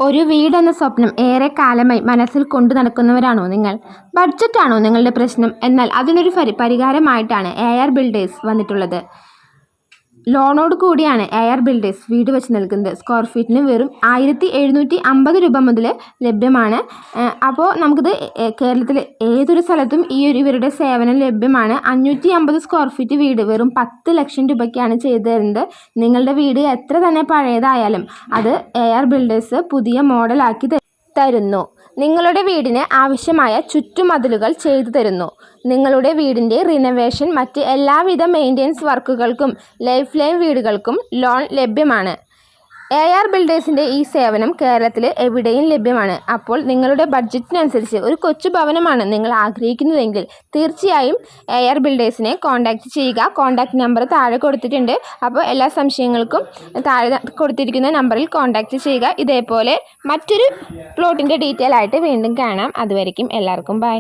ഒരു വീടെന്ന സ്വപ്നം ഏറെ കാലമായി മനസ്സിൽ കൊണ്ടു നടക്കുന്നവരാണോ നിങ്ങൾ? ബഡ്ജറ്റാണോ നിങ്ങളുടെ പ്രശ്നം? എന്നാൽ അതിനൊരു പരിഹാരമായിട്ടാണ് എ.ആർ ബിൽഡേഴ്സ് വന്നിട്ടുള്ളത്. ലോണോട് കൂടിയാണ് എ.ആർ ബിൽഡേഴ്സ് വീട് വെച്ച് നൽകുന്നത്. സ്ക്വയർ ഫീറ്റിന് വെറും 1750 രൂപ മുതൽ ലഭ്യമാണ്. അപ്പോൾ നമുക്കിത് കേരളത്തിലെ ഏതൊരു സ്ഥലത്തും ഇവരുടെ സേവനം ലഭ്യമാണ്. 550 സ്ക്വയർ ഫീറ്റ് വീട് വെറും 10 ലക്ഷം രൂപയ്ക്കാണ് ചെയ്തു തരുന്നത്. നിങ്ങളുടെ വീട് എത്ര തന്നെ പഴയതായാലും അത് എ.ആർ ബിൽഡേഴ്സ് പുതിയ മോഡലാക്കി തരുന്നു. നിങ്ങളുടെ വീടിന് ആവശ്യമായ ചുറ്റുമതിലുകൾ ചെയ്തു തരുന്നു. നിങ്ങളുടെ വീടിൻ്റെ റിനോവേഷൻ മറ്റ് എല്ലാവിധ മെയിൻ്റെനൻസ് വർക്കുകൾക്കും ലൈഫ് ലൈൻ വീടുകൾക്കും ലോൺ ലഭ്യമാണ്. എ.ആർ ബിൽഡേഴ്സിൻ്റെ ഈ സേവനം കേരളത്തിൽ എവിടെയും ലഭ്യമാണ്. അപ്പോൾ നിങ്ങളുടെ ബഡ്ജറ്റിനനുസരിച്ച് ഒരു കൊച്ചു ഭവനമാണ് നിങ്ങൾ ആഗ്രഹിക്കുന്നതെങ്കിൽ തീർച്ചയായും എ.ആർ ബിൽഡേഴ്സിനെ കോൺടാക്റ്റ് ചെയ്യുക. കോൺടാക്റ്റ് നമ്പർ താഴെ കൊടുത്തിട്ടുണ്ട്. അപ്പോൾ എല്ലാ സംശയങ്ങൾക്കും താഴെ കൊടുത്തിരിക്കുന്ന നമ്പറിൽ കോൺടാക്റ്റ് ചെയ്യുക. ഇതേപോലെ മറ്റൊരു പ്ലോട്ടിൻ്റെ ഡീറ്റെയിൽ ആയിട്ട് വീണ്ടും കാണാം. അതുവരയ്ക്കും എല്ലാവർക്കും ബൈ.